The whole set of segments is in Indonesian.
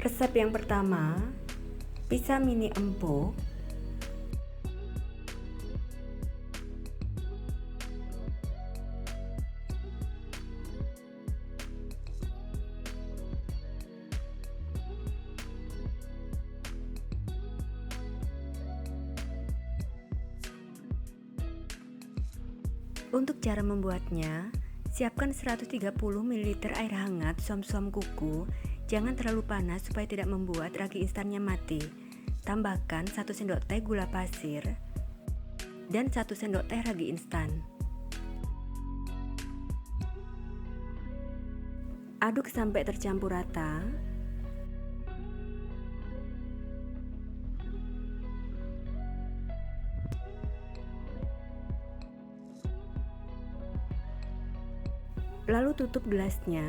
Resep yang pertama, pizza mini empuk. Untuk cara membuatnya, siapkan 130 ml air hangat suam-suam kuku. Jangan terlalu panas supaya tidak membuat ragi instannya mati. Tambahkan 1 sendok teh gula pasir dan 1 sendok teh ragi instan. Aduk sampai tercampur rata. Lalu tutup gelasnya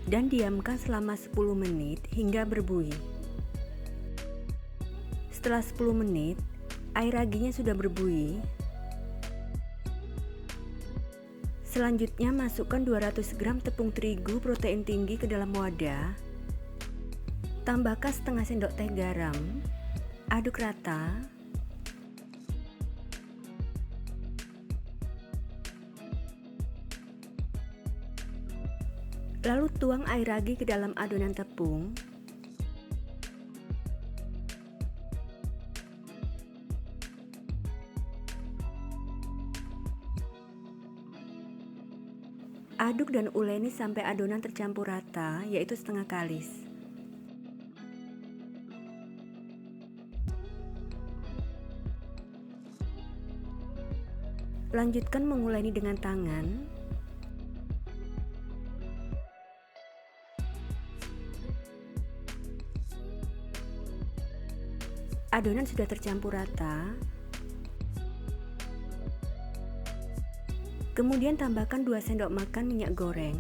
dan diamkan selama 10 menit hingga berbuih. Setelah 10 menit, air raginya sudah berbuih. Selanjutnya masukkan 200 gram tepung terigu protein tinggi ke dalam wadah. Tambahkan setengah sendok teh garam. Aduk rata. Lalu tuang air ragi ke dalam adonan tepung. Aduk dan uleni sampai adonan tercampur rata, yaitu setengah kalis. Lanjutkan menguleni dengan tangan. Adonan sudah tercampur rata. Kemudian tambahkan 2 sendok makan minyak goreng.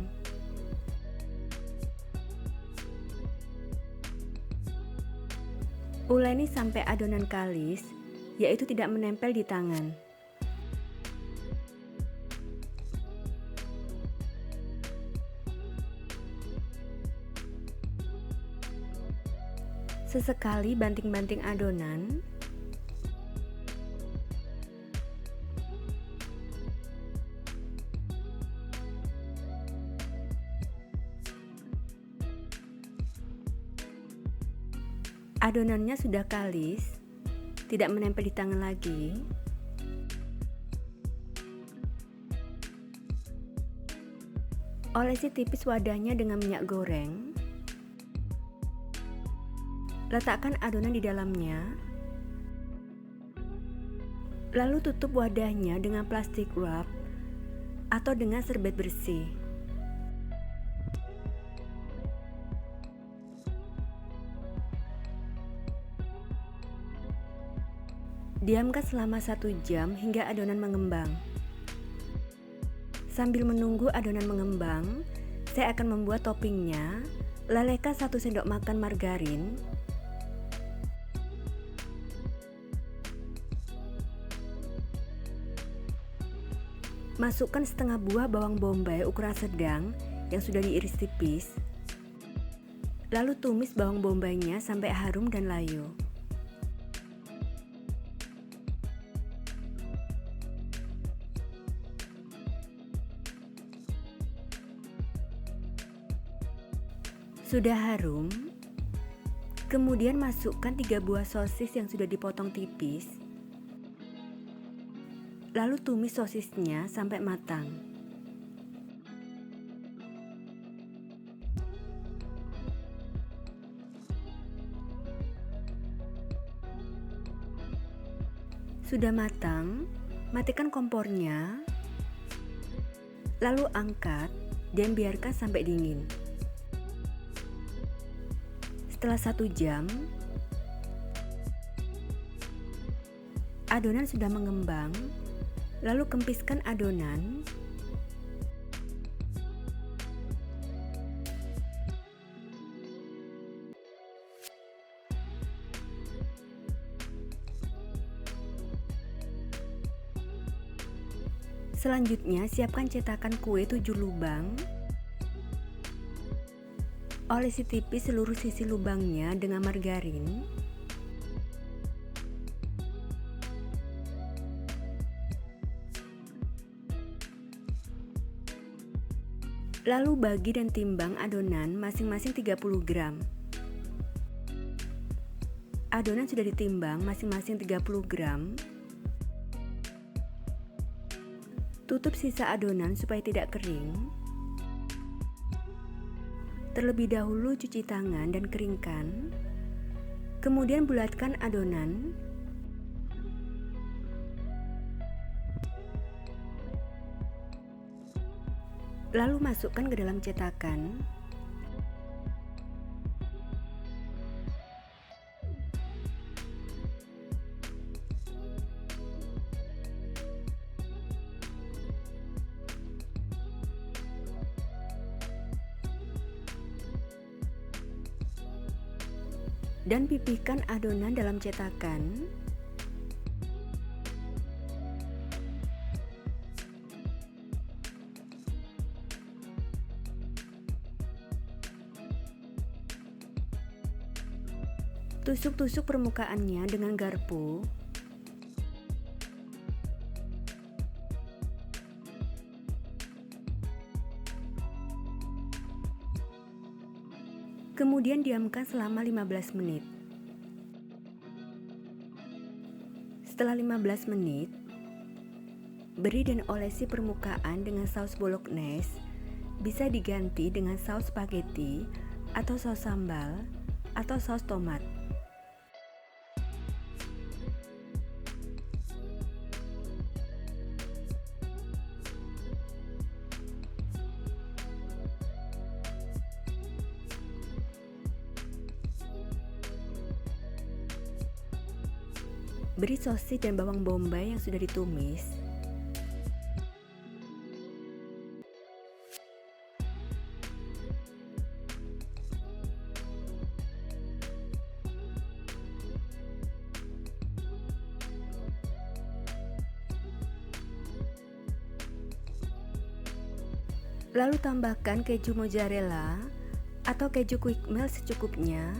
Uleni sampai adonan kalis, yaitu tidak menempel di tangan. Sesekali banting-banting adonan. Adonannya sudah kalis, tidak menempel di tangan lagi. Olesi tipis wadahnya dengan minyak goreng. Letakkan adonan di dalamnya. Lalu tutup wadahnya dengan plastik wrap atau dengan serbet bersih. Diamkan selama 1 jam hingga adonan mengembang. Sambil menunggu adonan mengembang, saya akan membuat toppingnya. Lelehkan 1 sendok makan margarin. Masukkan setengah buah bawang bombay ukuran sedang yang sudah diiris tipis. Lalu tumis bawang bombaynya sampai harum dan layu. Sudah harum, kemudian masukkan 3 buah sosis yang sudah dipotong tipis. Lalu tumis sosisnya sampai matang. Sudah matang, matikan kompornya. Lalu angkat dan biarkan sampai dingin. Setelah 1 jam, adonan sudah mengembang. Lalu kempiskan adonan. Selanjutnya, siapkan cetakan kue 7 lubang. Olesi tipis seluruh sisi lubangnya dengan margarin. Lalu bagi dan timbang adonan masing-masing 30 gram. Adonan sudah ditimbang masing-masing 30 gram. Tutup sisa adonan supaya tidak kering. Terlebih dahulu cuci tangan dan keringkan. Kemudian bulatkan adonan. Lalu masukkan ke dalam cetakan. Dan pipihkan adonan dalam cetakan. Tusuk-tusuk permukaannya dengan garpu. Kemudian diamkan selama 15 menit. Setelah 15 menit, beri dan olesi permukaan dengan saus bolognese, bisa diganti dengan saus spaghetti atau saus sambal atau saus tomat. Beri sosis dan bawang bombay yang sudah ditumis. Lalu tambahkan keju mozzarella atau keju quick melt secukupnya.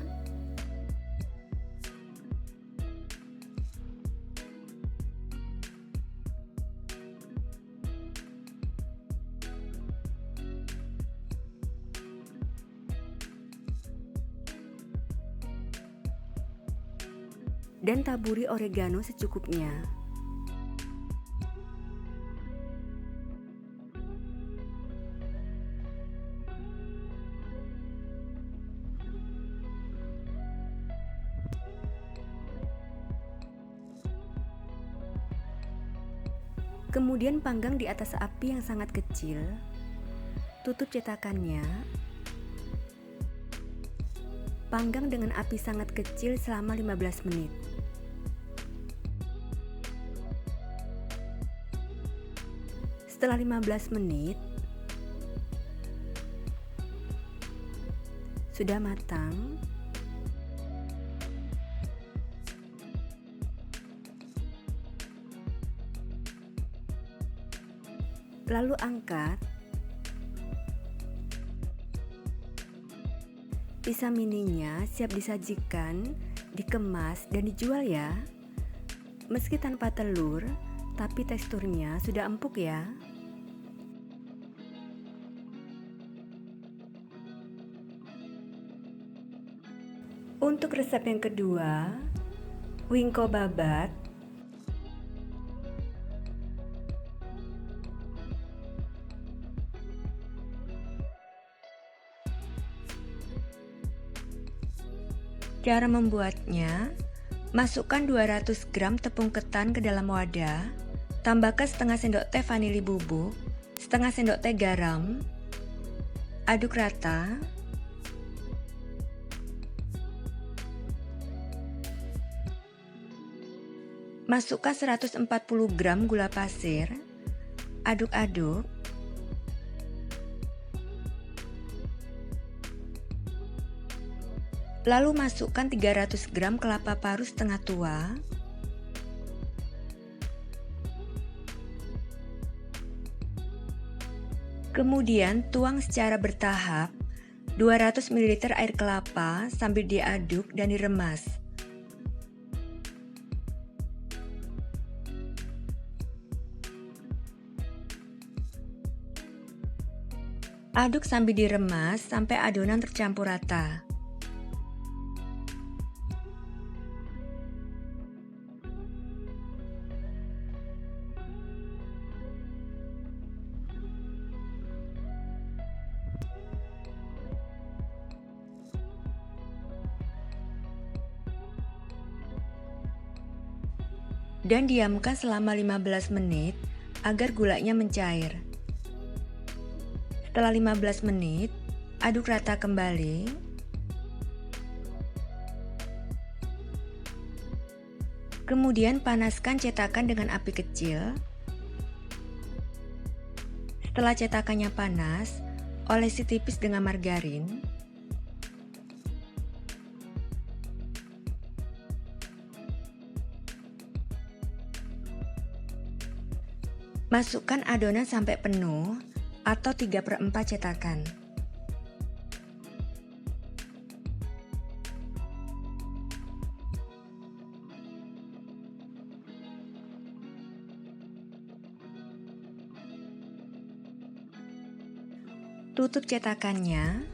Dan taburi oregano secukupnya. Kemudian panggang di atas api yang sangat kecil. Tutup cetakannya. Panggang dengan api sangat kecil selama 15 menit. Setelah 15 menit, sudah matang. Lalu angkat. Pizza mininya siap disajikan, dikemas, dan dijual ya. Meski tanpa telur, tapi teksturnya sudah empuk ya. Untuk resep yang kedua, wingko babat. Cara membuatnya, masukkan 200 gram tepung ketan ke dalam wadah, tambahkan setengah sendok teh vanili bubuk, setengah sendok teh garam, aduk rata. Masukkan 140 gram gula pasir, aduk-aduk. Lalu masukkan 300 gram kelapa parut setengah tua. Kemudian tuang secara bertahap 200 ml air kelapa sambil diaduk dan diremas. Aduk sambil diremas sampai adonan tercampur rata. Dan diamkan selama 15 menit agar gulanya mencair. Setelah 15 menit, aduk rata kembali. Kemudian panaskan cetakan dengan api kecil. Setelah cetakannya panas, olesi tipis dengan margarin. Masukkan adonan sampai penuh atau 3/4 cetakan. Tutup cetakannya,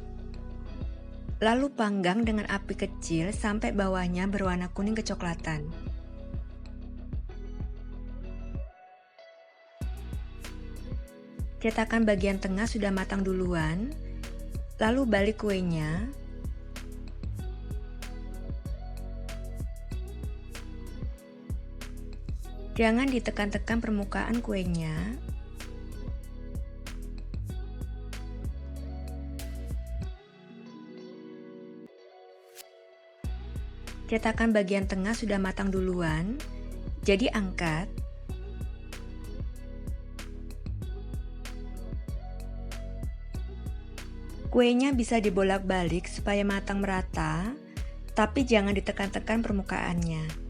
lalu panggang dengan api kecil sampai bawahnya berwarna kuning kecoklatan. Cetakan bagian tengah sudah matang duluan, lalu balik kuenya. Jangan ditekan-tekan permukaan kuenya. Cetakan bagian tengah sudah matang duluan, jadi angkat. Kuenya bisa dibolak-balik supaya matang merata, tapi jangan ditekan-tekan permukaannya.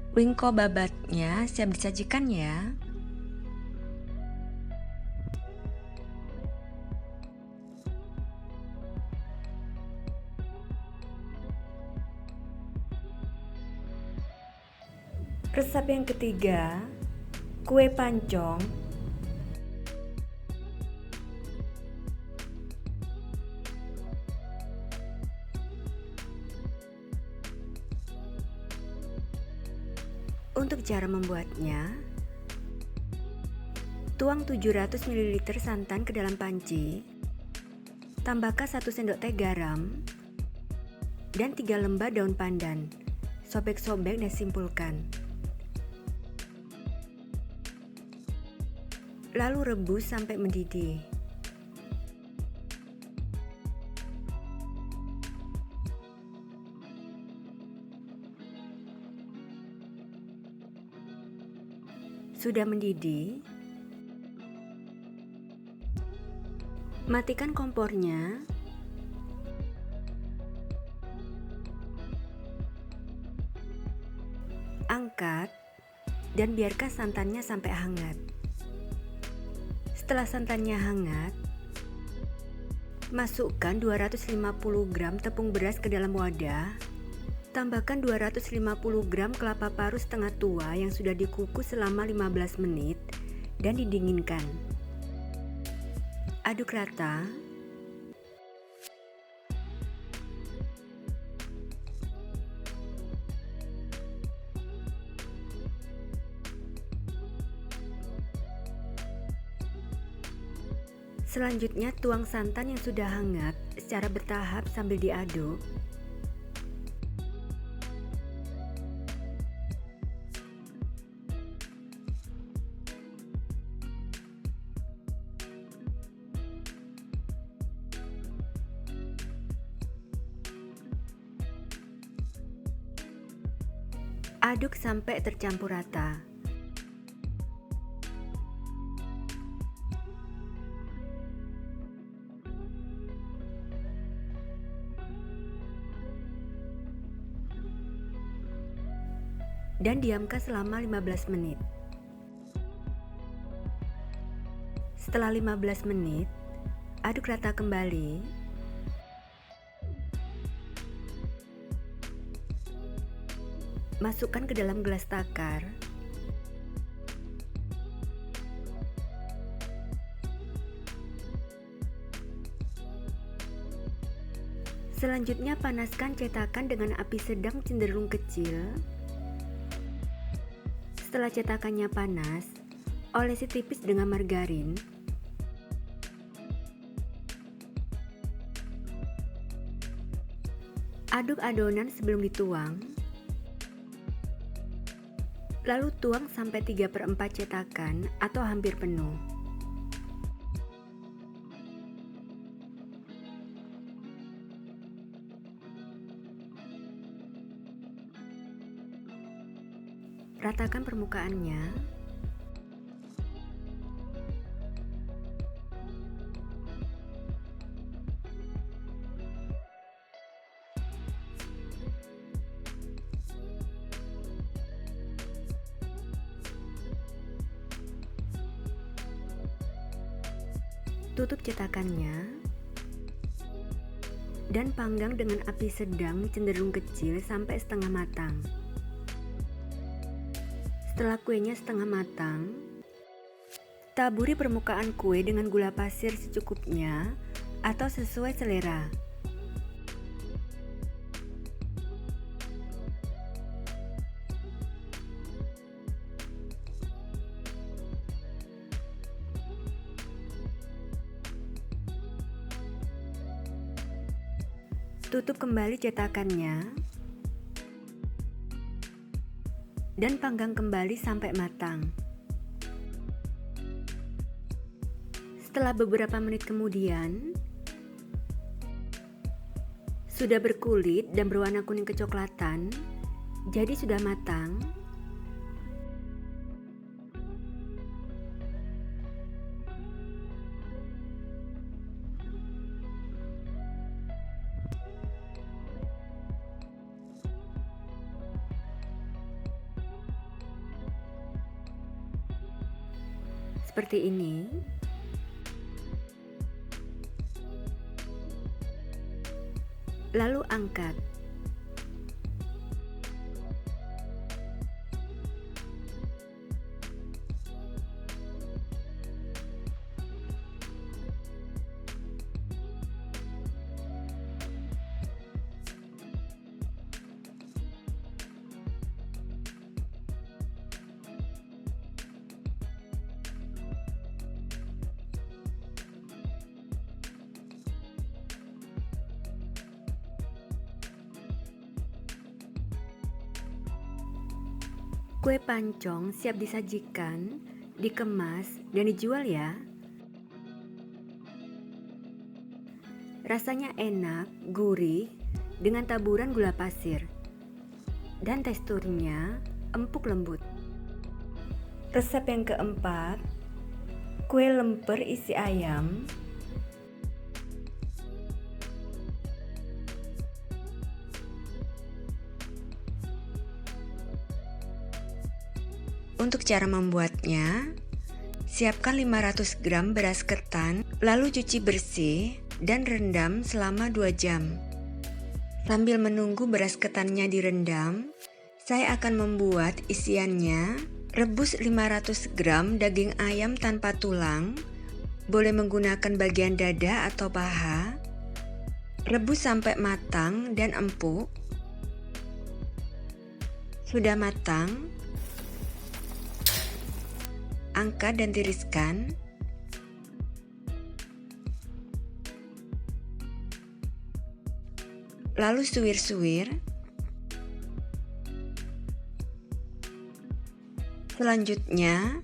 Wingko babatnya siap disajikan ya. Resep yang ketiga, kue pancong. Untuk cara membuatnya, tuang 700 ml santan ke dalam panci, tambahkan 1 sendok teh garam, dan 3 lembar daun pandan. Sobek-sobek dan simpulkan. Lalu rebus sampai mendidih. Sudah mendidih, matikan kompornya. Angkat dan biarkan santannya sampai hangat. Setelah santannya hangat, masukkan 250 gram tepung beras ke dalam wadah. Tambahkan 250 gram kelapa parut setengah tua yang sudah dikukus selama 15 menit dan didinginkan. Aduk rata. Selanjutnya tuang santan yang sudah hangat secara bertahap sambil diaduk. Aduk sampai tercampur rata. Dan diamkan selama 15 menit. Setelah 15 menit, aduk rata kembali. Masukkan ke dalam gelas takar. Selanjutnya panaskan cetakan dengan api sedang cenderung kecil. Setelah cetakannya panas, olesi tipis dengan margarin. Aduk adonan sebelum dituang. Lalu tuang sampai 3/4 cetakan atau hampir penuh. Ratakan permukaannya. Tutup cetakannya. Dan panggang dengan api sedang cenderung kecil sampai setengah matang. Setelah kuenya setengah matang, taburi permukaan kue dengan gula pasir secukupnya atau sesuai selera. Tutup kembali cetakannya. Dan panggang kembali sampai matang. Setelah beberapa menit kemudian, sudah berkulit dan berwarna kuning kecoklatan, jadi sudah matang. Seperti ini. Lalu angkat. Kue pancong siap disajikan, dikemas, dan dijual ya. Rasanya enak, gurih, dengan taburan gula pasir. Dan teksturnya empuk lembut. Resep yang keempat, kue lemper isi ayam. Untuk cara membuatnya, siapkan 500 gram beras ketan, lalu cuci bersih dan rendam selama 2 jam. Sambil menunggu beras ketannya direndam, saya akan membuat isiannya. Rebus 500 gram daging ayam tanpa tulang, boleh menggunakan bagian dada atau paha. Rebus sampai matang dan empuk. Sudah matang, angkat dan tiriskan. Lalu suwir-suwir. Selanjutnya,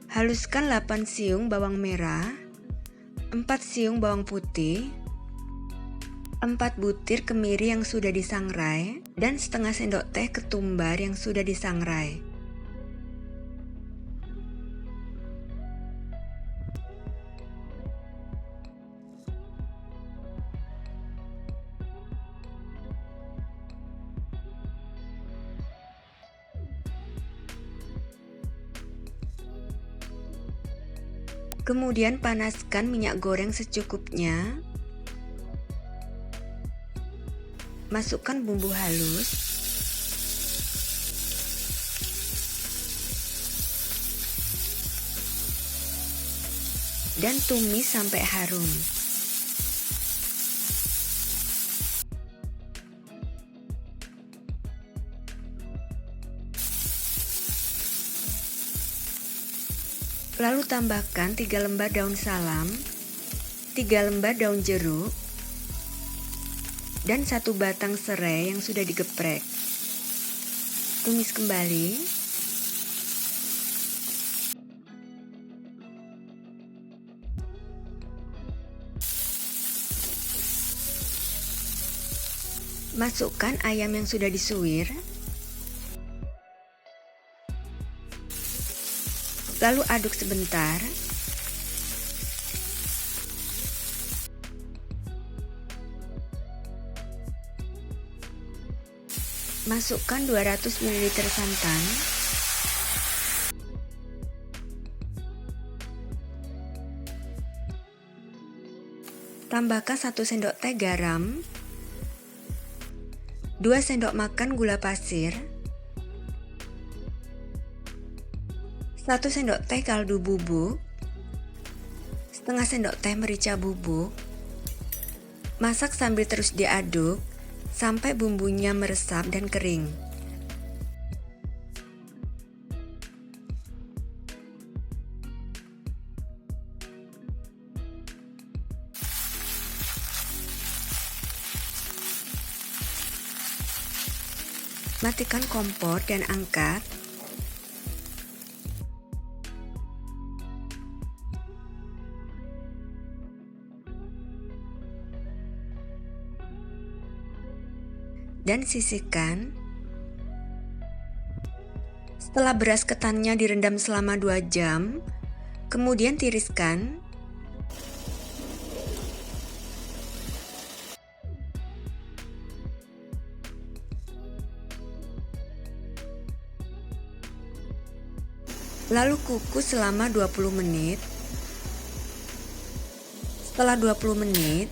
haluskan 8 siung bawang merah, 4 siung bawang putih, 4 butir kemiri yang sudah disangrai, dan setengah sendok teh ketumbar yang sudah disangrai. Kemudian panaskan minyak goreng secukupnya. Masukkan bumbu halus. Dan tumis sampai harum. Lalu tambahkan 3 lembar daun salam, 3 lembar daun jeruk, dan 1 batang serai yang sudah digeprek. Tumis kembali. Masukkan ayam yang sudah disuir. Lalu aduk sebentar. Masukkan 200 ml santan. Tambahkan 1 sendok teh garam, 2 sendok makan gula pasir, 1 sendok teh kaldu bubuk, setengah sendok teh merica bubuk. Masak sambil terus diaduk sampai bumbunya meresap dan kering. Matikan kompor dan angkat. Dan sisihkan. Setelah beras ketannya direndam selama 2 jam, kemudian tiriskan. Lalu kukus selama 20 menit. Setelah 20 menit,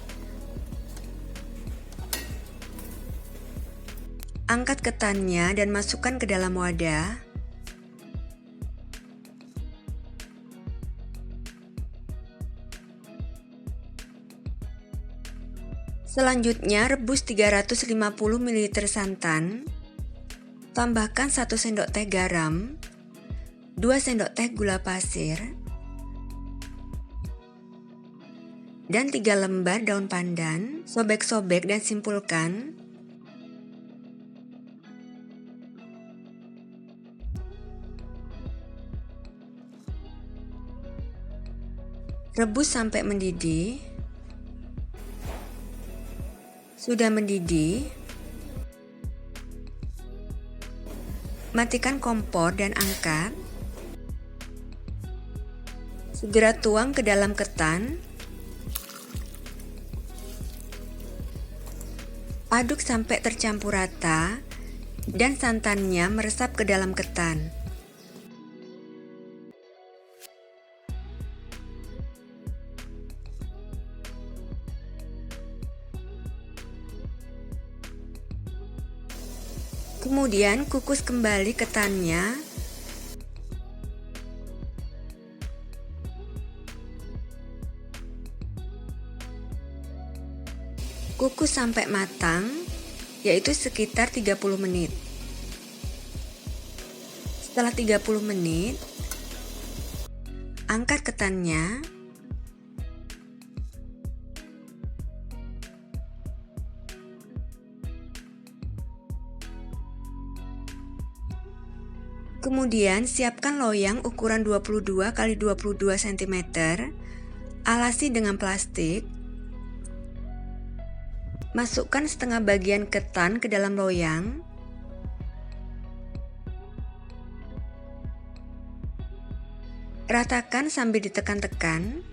angkat ketannya dan masukkan ke dalam wadah. Selanjutnya rebus 350 ml santan. Tambahkan 1 sendok teh garam, 2 sendok teh gula pasir, dan 3 lembar daun pandan. Sobek-sobek dan simpulkan. Rebus sampai mendidih. Sudah mendidih, matikan kompor dan angkat. Segera tuang ke dalam ketan. Aduk sampai tercampur rata dan santannya meresap ke dalam ketan. Kemudian kukus kembali ketannya. Kukus sampai matang, yaitu sekitar 30 menit. Setelah 30 menit, angkat ketannya. Kemudian siapkan loyang ukuran 22 x 22 cm, alasi dengan plastik. Masukkan setengah bagian ketan ke dalam loyang. Ratakan sambil ditekan-tekan.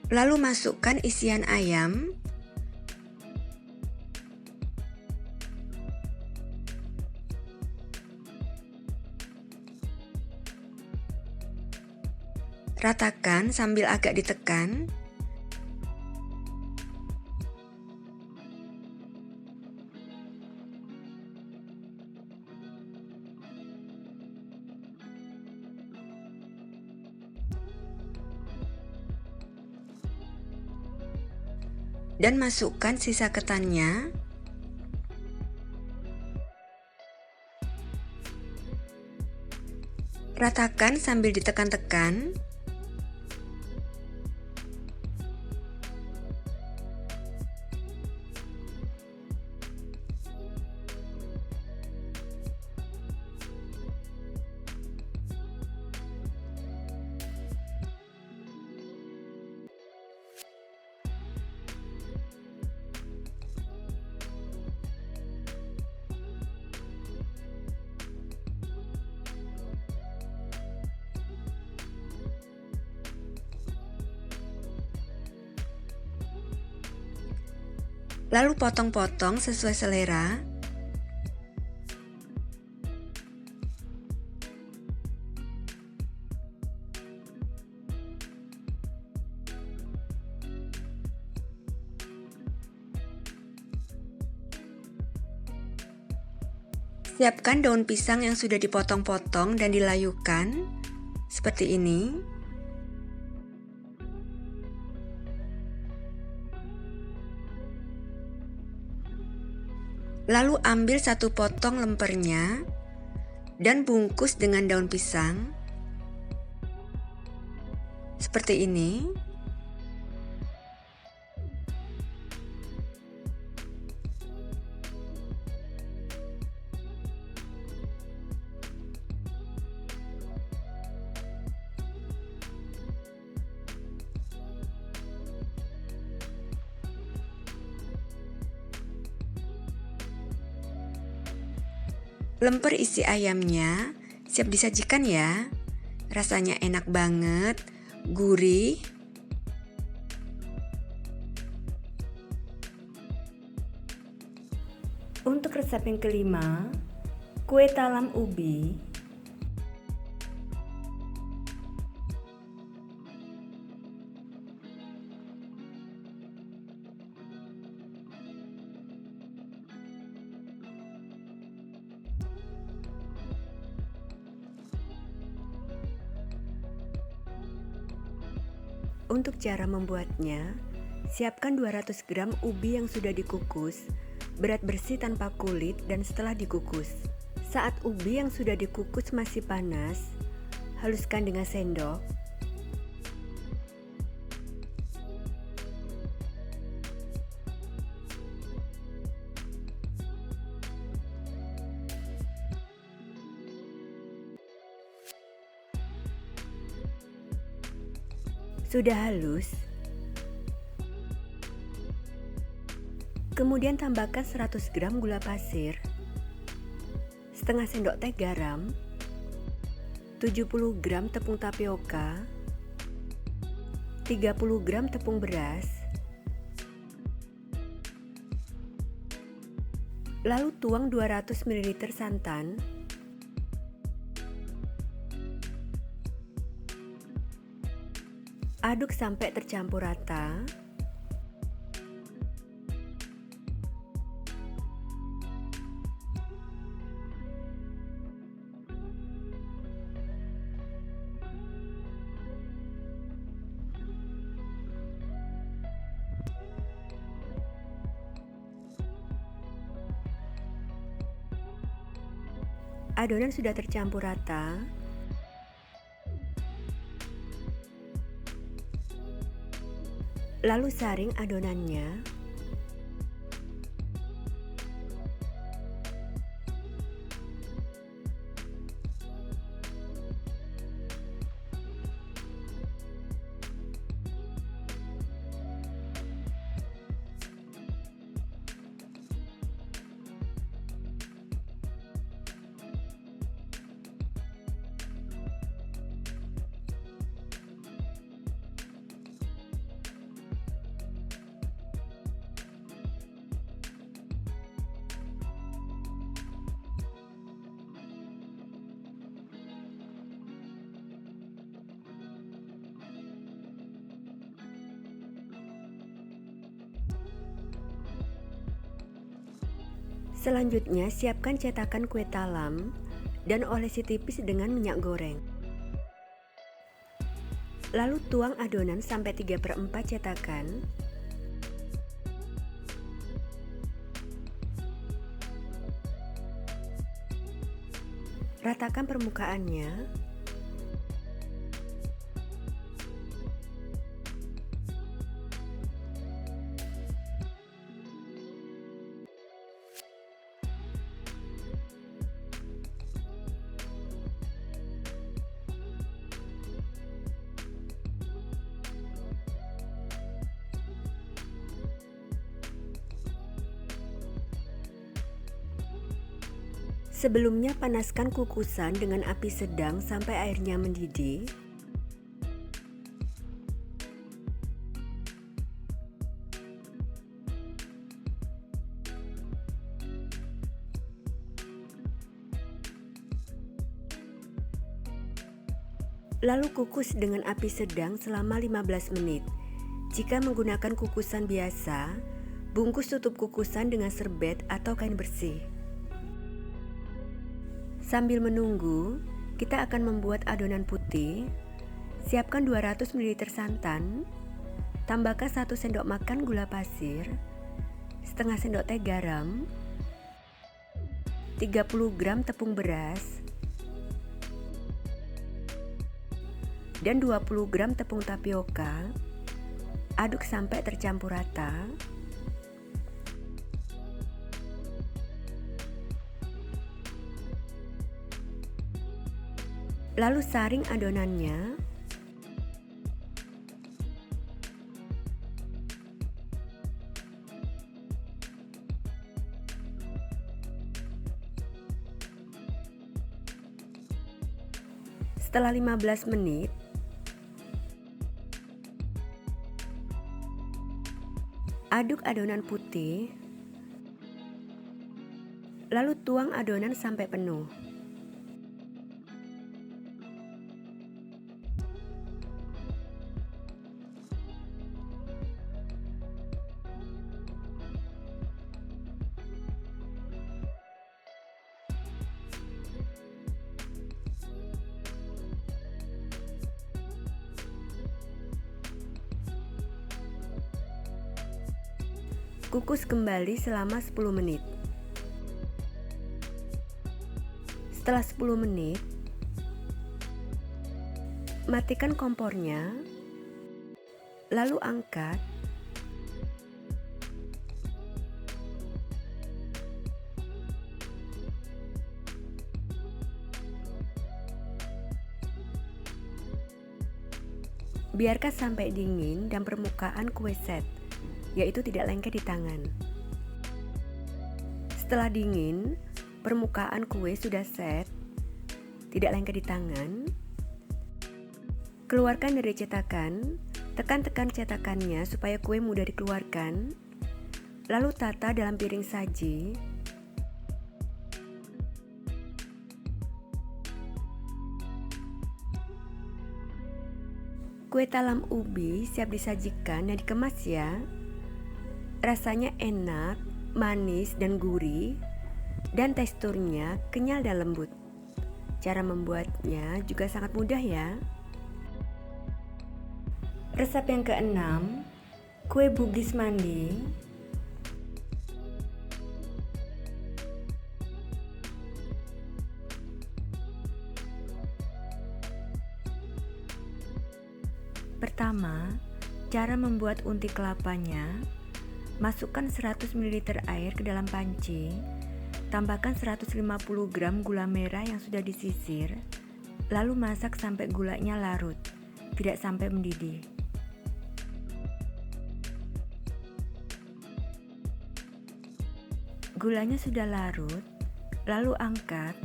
Lalu masukkan isian ayam. Ratakan sambil agak ditekan. Dan masukkan sisa ketannya. Ratakan sambil ditekan-tekan. Lalu potong-potong sesuai selera. Siapkan daun pisang yang sudah dipotong-potong dan dilayukan seperti ini. Lalu ambil satu potong lempernya dan bungkus dengan daun pisang seperti ini. Lemper isi ayamnya siap disajikan ya. Rasanya enak banget, gurih. Untuk resep yang kelima, kue talam ubi. Untuk cara membuatnya, siapkan 200 gram ubi yang sudah dikukus, berat bersih tanpa kulit dan setelah dikukus. Saat ubi yang sudah dikukus masih panas, haluskan dengan sendok. Sudah halus, kemudian tambahkan 100 gram gula pasir, setengah sendok teh garam, 70 gram tepung tapioka, 30 gram tepung beras, lalu tuang 200 ml santan, aduk sampai tercampur rata. Adonan sudah tercampur rata. Lalu saring adonannya. Selanjutnya, siapkan cetakan kue talam dan olesi tipis dengan minyak goreng. Lalu tuang adonan sampai 3/4 cetakan. Ratakan permukaannya. Sebelumnya panaskan kukusan dengan api sedang sampai airnya mendidih. Lalu kukus dengan api sedang selama 15 menit. Jika menggunakan kukusan biasa, bungkus tutup kukusan dengan serbet atau kain bersih. Sambil menunggu, kita akan membuat adonan putih. Siapkan 200 ml santan, tambahkan 1 sendok makan gula pasir, setengah sendok teh garam, 30 gram tepung beras, dan 20 gram tepung tapioka. Aduk sampai tercampur rata. Lalu saring adonannya. Setelah 15 menit, aduk adonan putih. Lalu tuang adonan sampai penuh. Kukus kembali selama 10 menit. Setelah 10 menit, matikan kompornya, lalu angkat. Biarkan sampai dingin dan permukaan kue set, yaitu tidak lengket di tangan. Setelah dingin, permukaan kue sudah set, tidak lengket di tangan. Keluarkan dari cetakan, tekan-tekan cetakannya supaya kue mudah dikeluarkan. Lalu tata dalam piring saji. Kue talam ubi siap disajikan dan dikemas ya. Rasanya enak, manis dan gurih, dan teksturnya kenyal dan lembut. Cara membuatnya juga sangat mudah ya. Resep yang keenam, kue Bugis mandi. Pertama, Cara membuat unti kelapanya: masukkan 100 ml air ke dalam panci, tambahkan 150 gram gula merah yang sudah disisir, lalu masak sampai gulanya larut, tidak sampai mendidih. Gulanya sudah larut, lalu angkat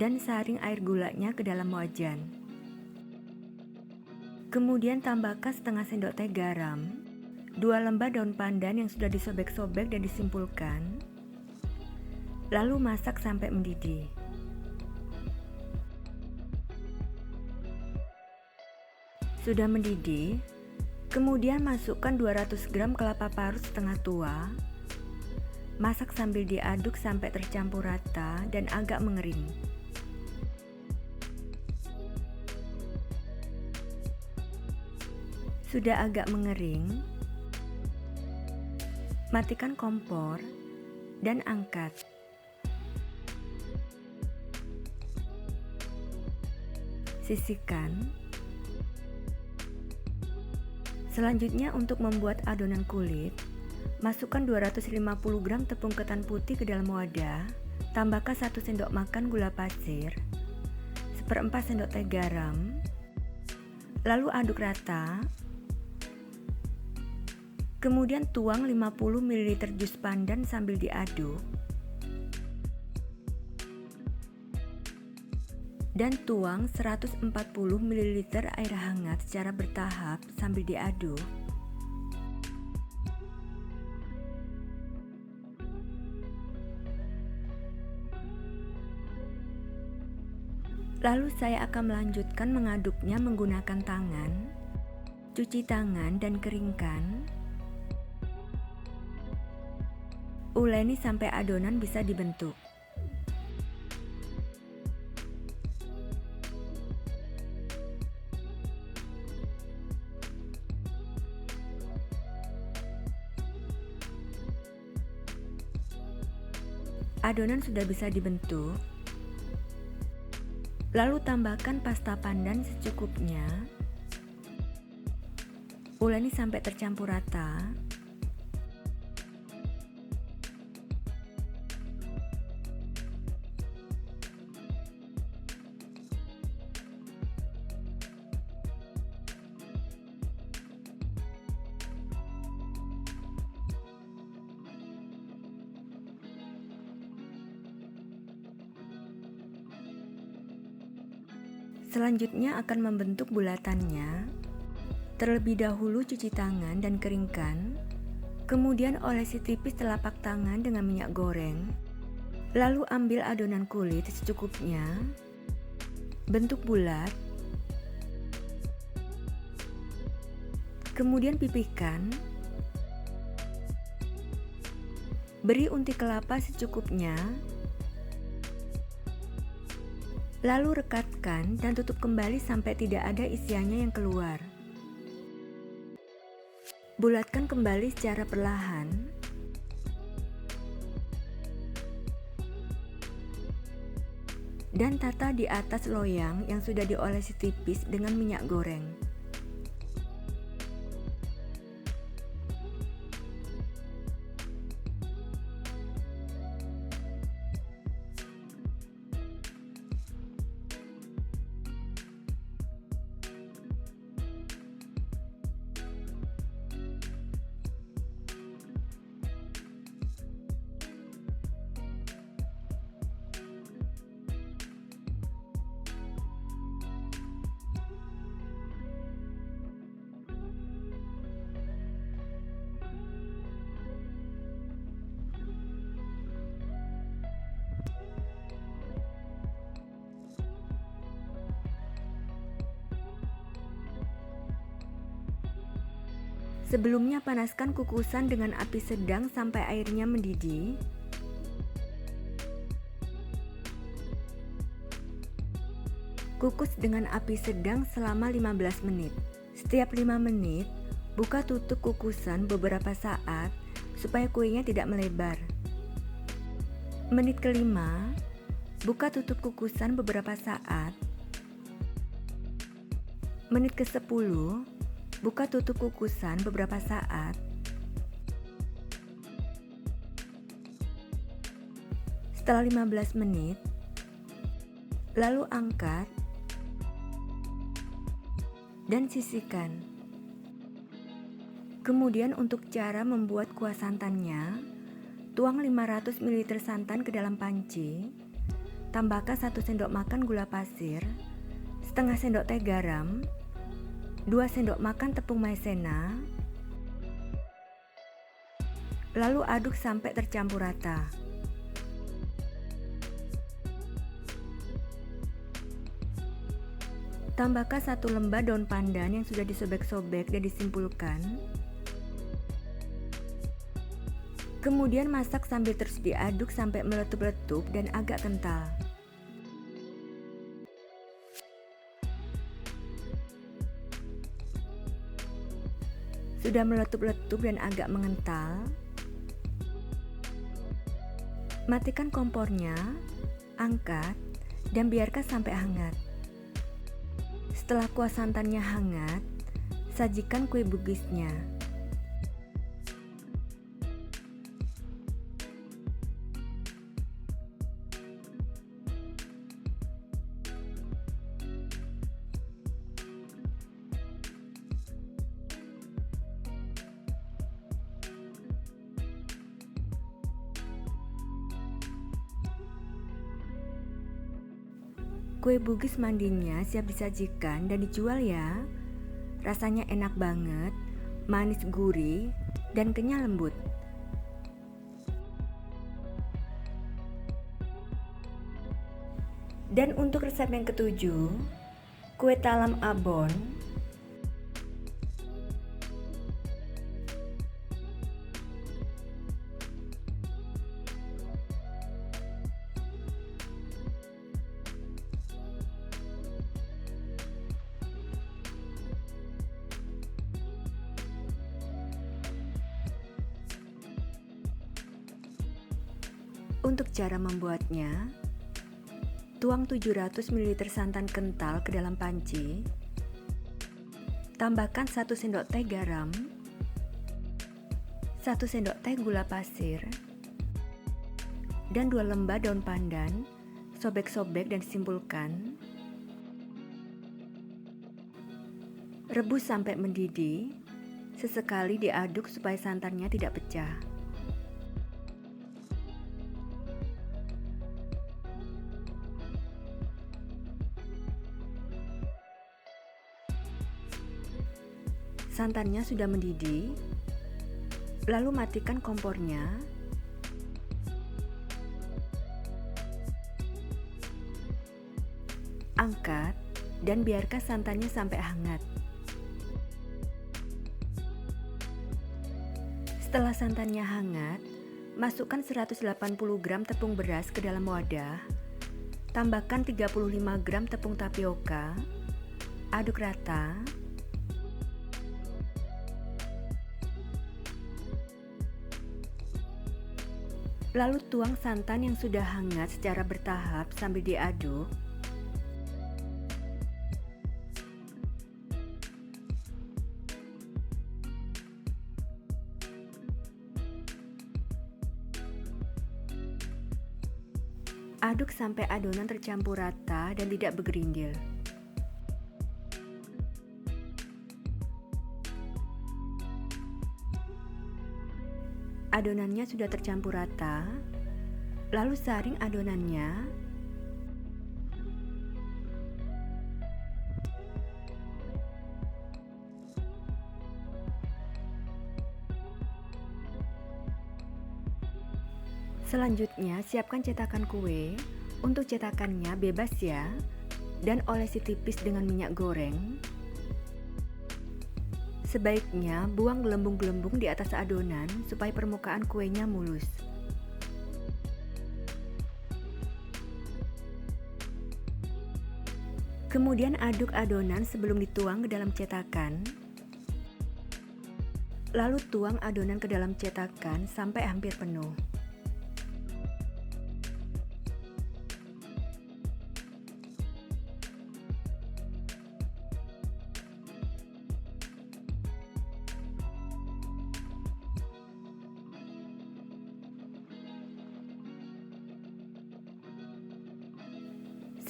dan saring air gulanya ke dalam wajan. Kemudian tambahkan setengah sendok teh garam, 2 lembar daun pandan yang sudah disobek-sobek dan disimpulkan, lalu masak sampai mendidih. Sudah mendidih, kemudian masukkan 200 gram kelapa parut setengah tua. Masak sambil diaduk sampai tercampur rata dan agak mengering. Sudah agak mengering, matikan kompor dan angkat. Sisihkan. Selanjutnya, untuk membuat adonan kulit, masukkan 250 gram tepung ketan putih ke dalam wadah, tambahkan 1 sendok makan gula pasir, 1/4 sendok teh garam, lalu aduk rata. Kemudian tuang 50 ml jus pandan sambil diaduk. Dan tuang 140 ml air hangat secara bertahap sambil diaduk. Lalu saya akan melanjutkan mengaduknya menggunakan tangan. Cuci tangan dan keringkan. Uleni sampai adonan bisa dibentuk. Adonan sudah bisa dibentuk. Lalu tambahkan pasta pandan secukupnya. Uleni sampai tercampur rata. Selanjutnya akan membentuk bulatannya. Terlebih dahulu cuci tangan dan keringkan. Kemudian olesi tipis telapak tangan dengan minyak goreng. Lalu ambil adonan kulit secukupnya. Bentuk bulat. Kemudian pipihkan. Beri unti kelapa secukupnya. Lalu rekatkan dan tutup kembali sampai tidak ada isiannya yang keluar. Bulatkan kembali secara perlahan. Dan tata di atas loyang yang sudah diolesi tipis dengan minyak goreng. Sebelumnya panaskan kukusan dengan api sedang sampai airnya mendidih. Kukus dengan api sedang selama 15 menit. Setiap 5 menit, buka tutup kukusan beberapa saat supaya kuenya tidak melebar. Menit kelima, buka tutup kukusan beberapa saat. Menit ke-10, buka tutup kukusan beberapa saat. Setelah 15 menit, lalu angkat dan sisihkan. Kemudian untuk cara membuat kuah santannya, tuang 500 ml santan ke dalam panci, tambahkan 1 sendok makan gula pasir, setengah sendok teh garam, 2 sendok makan tepung maizena, lalu aduk sampai tercampur rata. Tambahkan 1 lembar daun pandan yang sudah disobek-sobek dan disimpulkan. Kemudian masak sambil terus diaduk sampai meletup-letup dan agak kental. Sudah meletup-letup dan agak mengental, matikan kompornya, angkat, dan biarkan sampai hangat. Setelah kuah santannya hangat, sajikan kue bugisnya. Kue bugis mandinya siap disajikan dan dijual ya. Rasanya enak banget, manis gurih, dan kenyal lembut. Dan untuk resep yang ketujuh, kue talam abon. Untuk cara membuatnya, tuang 700 ml santan kental ke dalam panci, tambahkan 1 sendok teh garam, 1 sendok teh gula pasir, dan 2 lembar daun pandan, sobek-sobek dan simpulkan. Rebus sampai mendidih, sesekali diaduk supaya santannya tidak pecah. Santannya sudah mendidih, lalu matikan kompornya. Angkat dan biarkan santannya sampai hangat. Setelah santannya hangat, masukkan 180 gram tepung beras ke dalam wadah. Tambahkan 35 gram tepung tapioka. Aduk rata. Lalu tuang santan yang sudah hangat secara bertahap sambil diaduk. Aduk sampai adonan tercampur rata dan tidak bergerindil. Adonannya sudah tercampur rata, lalu saring adonannya. Selanjutnya, siapkan cetakan kue. Untuk cetakannya bebas ya, dan olesi tipis dengan minyak goreng. Sebaiknya buang gelembung-gelembung di atas adonan supaya permukaan kuenya mulus. Kemudian aduk adonan sebelum dituang ke dalam cetakan. Lalu tuang adonan ke dalam cetakan sampai hampir penuh.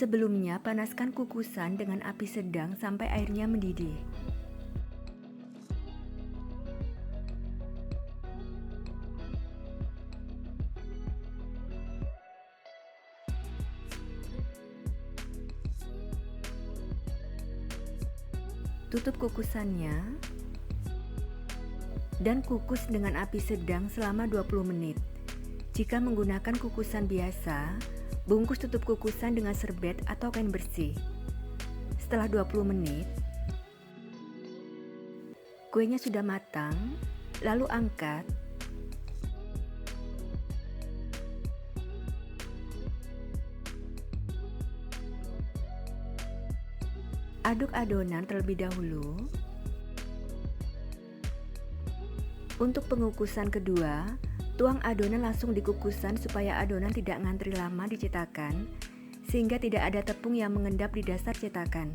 Sebelumnya, panaskan kukusan dengan api sedang sampai airnya mendidih. Tutup kukusannya dan kukus dengan api sedang selama 20 menit. Jika menggunakan kukusan biasa, bungkus tutup kukusan dengan serbet atau kain bersih. Setelah 20 menit, kuenya sudah matang, lalu angkat. Aduk adonan terlebih dahulu. Untuk pengukusan kedua, tuang adonan langsung di kukusan supaya adonan tidak ngantri lama di cetakan, sehingga tidak ada tepung yang mengendap di dasar cetakan.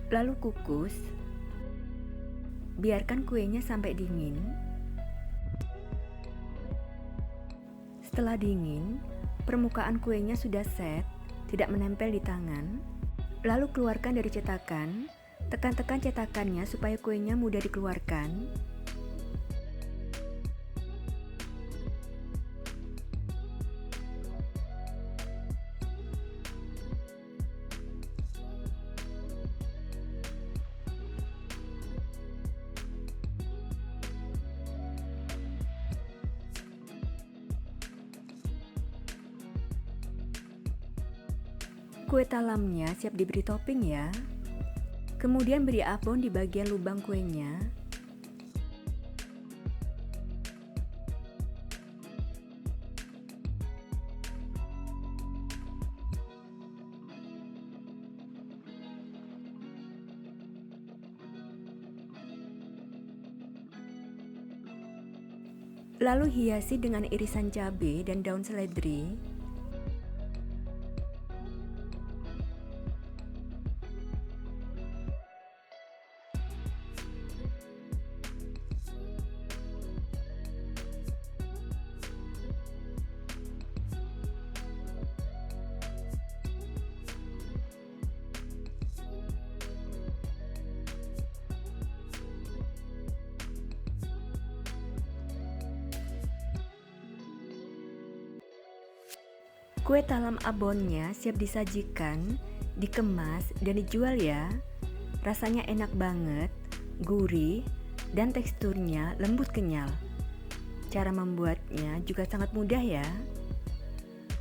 Lalu kukus. Biarkan kuenya sampai dingin. Setelah dingin, permukaan kuenya sudah set, tidak menempel di tangan. Lalu keluarkan dari cetakan. Tekan-tekan cetakannya supaya kuenya mudah dikeluarkan. Kue talamnya siap diberi topping ya. Kemudian beri abon di bagian lubang kuenya. Lalu hiasi dengan irisan cabai dan daun seledri. Kue talam abonnya siap disajikan, dikemas, dan dijual ya. Rasanya enak banget, gurih, dan teksturnya lembut kenyal. Cara membuatnya juga sangat mudah ya.